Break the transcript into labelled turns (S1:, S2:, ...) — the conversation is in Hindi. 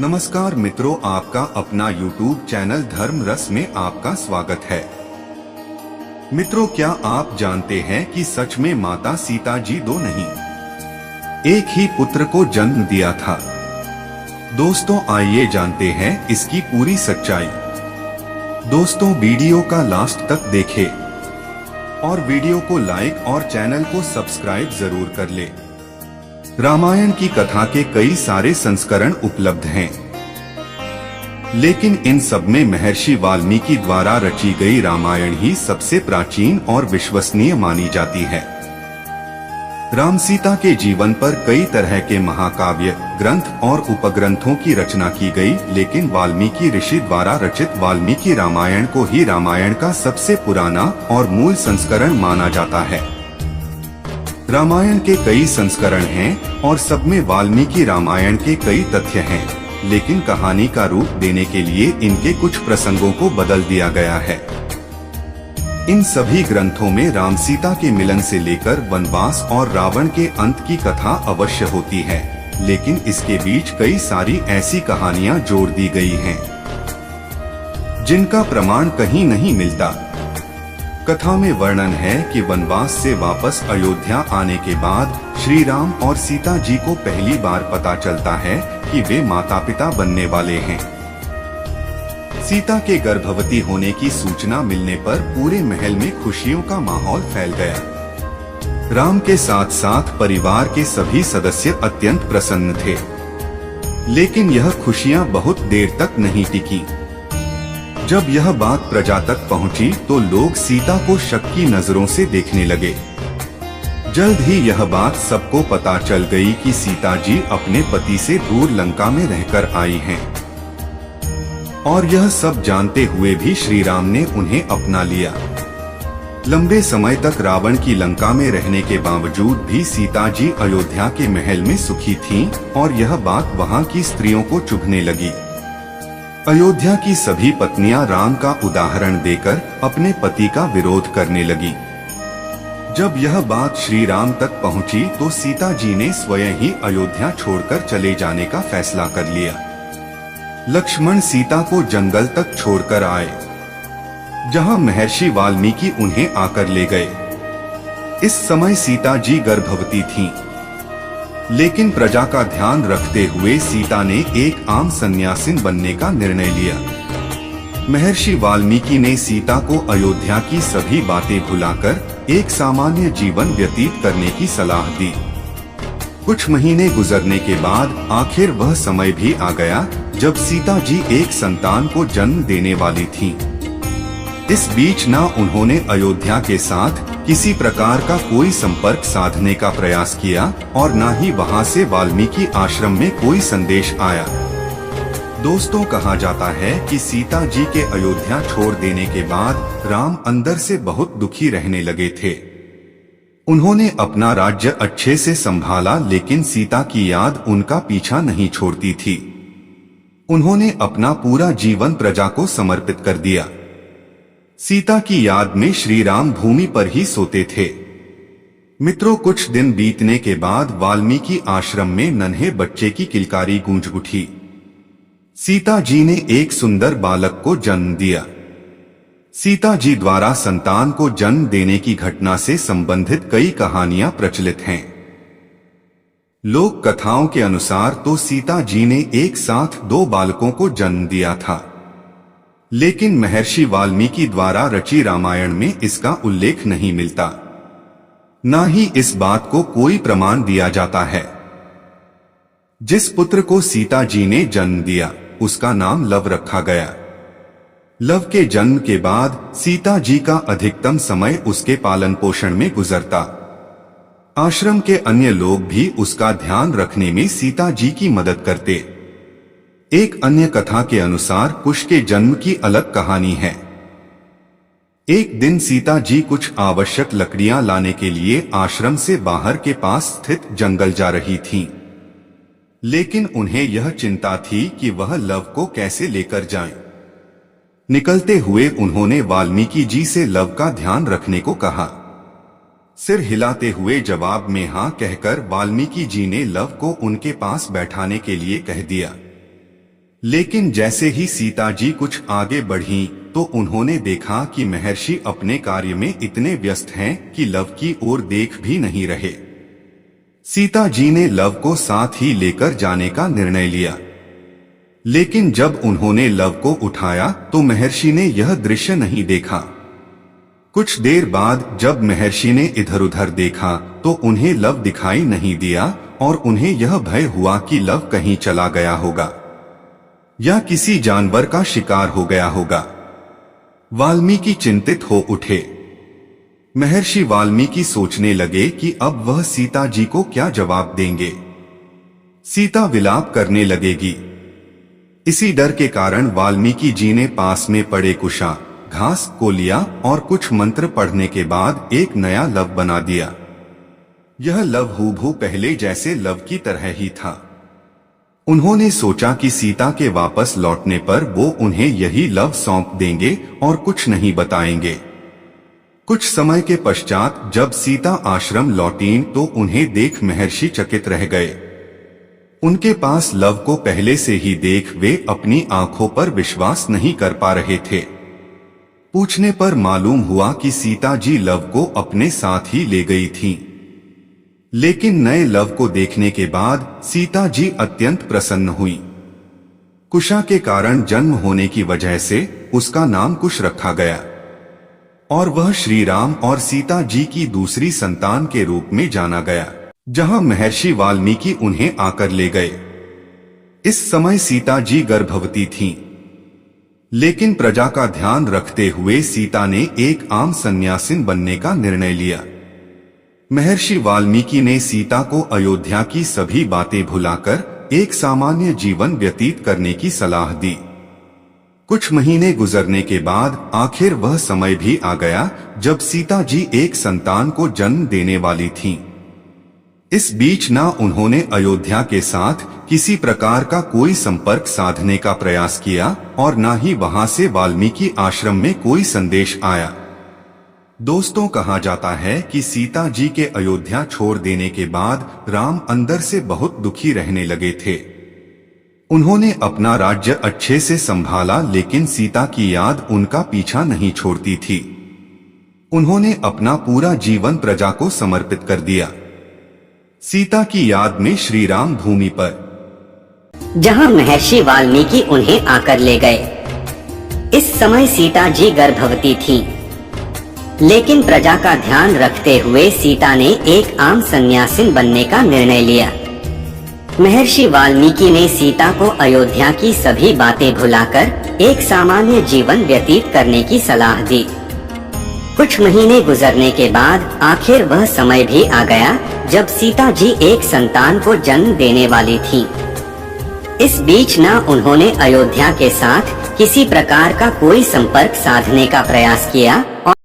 S1: नमस्कार मित्रों, आपका अपना YouTube चैनल धर्म रस में आपका स्वागत है। मित्रों, क्या आप जानते हैं कि सच में माता सीता जी दो नहीं, एक ही पुत्र को जन्म दिया था। दोस्तों, आइए जानते हैं इसकी पूरी सच्चाई। दोस्तों, वीडियो का लास्ट तक देखें और वीडियो को लाइक और चैनल को सब्सक्राइब जरूर कर ले। रामायण की कथा के कई सारे संस्करण उपलब्ध हैं, लेकिन इन सब में महर्षि वाल्मीकि द्वारा रची गई रामायण ही सबसे प्राचीन और विश्वसनीय मानी जाती है। राम सीता के जीवन पर कई तरह के महाकाव्य, ग्रंथ और उपग्रंथों की रचना की गई, लेकिन वाल्मीकि ऋषि द्वारा रचित वाल्मीकि रामायण को ही रामायण का सबसे पुराना और मूल संस्करण माना जाता है। रामायण के कई संस्करण हैं और सब में वाल्मीकि रामायण के कई तथ्य हैं, लेकिन कहानी का रूप देने के लिए इनके कुछ प्रसंगों को बदल दिया गया है। इन सभी ग्रंथों में राम सीता के मिलन से लेकर वनवास और रावण के अंत की कथा अवश्य होती है, लेकिन इसके बीच कई सारी ऐसी कहानियां जोड़ दी गई हैं, जिनका प्रमाण कहीं नहीं मिलता। कथा में वर्णन है कि वनवास से वापस अयोध्या आने के बाद श्री राम और सीता जी को पहली बार पता चलता है कि वे माता पिता बनने वाले हैं। सीता के गर्भवती होने की सूचना मिलने पर पूरे महल में खुशियों का माहौल फैल गया। राम के साथ साथ परिवार के सभी सदस्य अत्यंत प्रसन्न थे, लेकिन यह खुशियां बहुत देर तक नहीं टिकी। जब यह बात प्रजा तक पहुंची तो लोग सीता को शक की नजरों से देखने लगे। जल्द ही यह बात सबको पता चल गई कि सीता जी अपने पति से दूर लंका में रहकर आई हैं, और यह सब जानते हुए भी श्री राम ने उन्हें अपना लिया। लंबे समय तक रावण की लंका में रहने के बावजूद भी सीता जी अयोध्या के महल में सुखी थीं, और यह बात वहां की स्त्रियों को चुभने लगी। अयोध्या की सभी पत्नियां राम का उदाहरण देकर अपने पति का विरोध करने लगी। जब यह बात श्री राम तक पहुंची तो सीता जी ने स्वयं ही अयोध्या छोड़कर चले जाने का फैसला कर लिया। लक्ष्मण सीता को जंगल तक छोड़कर आए, जहां महर्षि वाल्मीकि उन्हें आकर ले गए। इस समय सीता जी गर्भवती थीं, लेकिन प्रजा का ध्यान रखते हुए सीता ने एक आम सन्यासिन बनने का निर्णय लिया। महर्षि वाल्मीकि ने सीता को अयोध्या की सभी बातें भुलाकर एक सामान्य जीवन व्यतीत करने की सलाह दी। कुछ महीने गुजरने के बाद आखिर वह समय भी आ गया जब सीता जी एक संतान को जन्म देने वाली थीं। इस बीच न उन्होंने अयोध्या के साथ किसी प्रकार का कोई संपर्क साधने का प्रयास किया और न ही वहां से वाल्मीकि आश्रम में कोई संदेश आया। दोस्तों, कहा जाता है कि सीता जी के अयोध्या छोड़ देने के बाद राम अंदर से बहुत दुखी रहने लगे थे। उन्होंने अपना राज्य अच्छे से संभाला, लेकिन सीता की याद उनका पीछा नहीं छोड़ती थी। उन्होंने अपना पूरा जीवन प्रजा को समर्पित कर दिया। सीता की याद में श्री राम भूमि पर ही सोते थे। मित्रों, कुछ दिन बीतने के बाद वाल्मीकि आश्रम में नन्हे बच्चे की किलकारी गूंज उठी। सीता जी ने एक सुंदर बालक को जन्म दिया। सीता जी द्वारा संतान को जन्म देने की घटना से संबंधित कई कहानियां प्रचलित हैं। लोक कथाओं के अनुसार तो सीता जी ने एक साथ दो बालकों को जन्म दिया था, लेकिन महर्षि वाल्मीकि द्वारा रची रामायण में इसका उल्लेख नहीं मिलता, न ही इस बात को कोई प्रमाण दिया जाता है। जिस पुत्र को सीता जी ने जन्म दिया उसका नाम लव रखा गया। लव के जन्म के बाद सीता जी का अधिकतम समय उसके पालन पोषण में गुजरता। आश्रम के अन्य लोग भी उसका ध्यान रखने में सीता जी की मदद करते। एक अन्य कथा के अनुसार कुश के जन्म की अलग कहानी है। एक दिन सीता जी कुछ आवश्यक लकड़ियां लाने के लिए आश्रम से बाहर के पास स्थित जंगल जा रही थीं, लेकिन उन्हें यह चिंता थी कि वह लव को कैसे लेकर जाएं। निकलते हुए उन्होंने वाल्मीकि जी से लव का ध्यान रखने को कहा। सिर हिलाते हुए जवाब में हाँ कहकर वाल्मीकि जी ने लव को उनके पास बैठाने के लिए कह दिया। लेकिन जैसे ही सीता जी कुछ आगे बढ़ीं, तो उन्होंने देखा कि महर्षि अपने कार्य में इतने व्यस्त हैं कि लव की ओर देख भी नहीं रहे। सीता जी ने लव को साथ ही लेकर जाने का निर्णय लिया, लेकिन जब उन्होंने लव को उठाया तो महर्षि ने यह दृश्य नहीं देखा। कुछ देर बाद जब महर्षि ने इधर उधर देखा तो उन्हें लव दिखाई नहीं दिया और उन्हें यह भय हुआ कि लव कहीं चला गया होगा या किसी जानवर का शिकार हो गया होगा। वाल्मीकि चिंतित हो उठे। महर्षि वाल्मीकि सोचने लगे कि अब वह सीता जी को क्या जवाब देंगे। सीता विलाप करने लगेगी। इसी डर के कारण वाल्मीकि जी ने पास में पड़े कुशा, घास को लिया और कुछ मंत्र पढ़ने के बाद एक नया लव बना दिया। यह लव हूबहू पहले जैसे लव की तरह ही था। उन्होंने सोचा कि सीता के वापस लौटने पर वो उन्हें यही लव सौंप देंगे और कुछ नहीं बताएंगे। कुछ समय के पश्चात जब सीता आश्रम लौटीं तो उन्हें देख महर्षि चकित रह गए। उनके पास लव को पहले से ही देख वे अपनी आंखों पर विश्वास नहीं कर पा रहे थे। पूछने पर मालूम हुआ कि सीता जी लव को अपने साथ ही ले गई थीं। लेकिन नए लव को देखने के बाद सीता जी अत्यंत प्रसन्न हुई। कुशा के कारण जन्म होने की वजह से उसका नाम कुश रखा गया और वह श्री राम और सीता जी की दूसरी संतान के रूप में जाना गया, जहां महर्षि वाल्मीकि उन्हें आकर ले गए। इस समय सीता जी गर्भवती थीं, लेकिन प्रजा का ध्यान रखते हुए सीता ने एक आम सन्यासिन बनने का निर्णय लिया। महर्षि वाल्मीकि ने सीता को अयोध्या की सभी बातें भुलाकर एक सामान्य जीवन व्यतीत करने की सलाह दी। कुछ महीने गुजरने के बाद आखिर वह समय भी आ गया जब सीता जी एक संतान को जन्म देने वाली थीं। इस बीच ना उन्होंने अयोध्या के साथ किसी प्रकार का कोई संपर्क साधने का प्रयास किया और ना ही वहां से वाल्मीकि आश्रम में कोई संदेश आया। दोस्तों, कहा जाता है कि सीता जी के अयोध्या छोड़ देने के बाद राम अंदर से बहुत दुखी रहने लगे थे। उन्होंने अपना राज्य अच्छे से संभाला, लेकिन सीता की याद उनका पीछा नहीं छोड़ती थी। उन्होंने अपना पूरा जीवन प्रजा को समर्पित कर दिया। सीता की याद में श्री राम भूमि पर
S2: जहां महर्षि वाल्मीकि उन्हें आकर ले गए। इस समय सीता जी गर्भवती थीं, लेकिन प्रजा का ध्यान रखते हुए सीता ने एक आम सन्यासिन बनने का निर्णय लिया। महर्षि वाल्मीकि ने सीता को अयोध्या की सभी बातें भुलाकर एक सामान्य जीवन व्यतीत करने की सलाह दी। कुछ महीने गुजरने के बाद आखिर वह समय भी आ गया जब सीता जी एक संतान को जन्म देने वाली थीं। इस बीच ना उन्होंने अयोध्या के साथ किसी प्रकार का कोई संपर्क साधने का प्रयास किया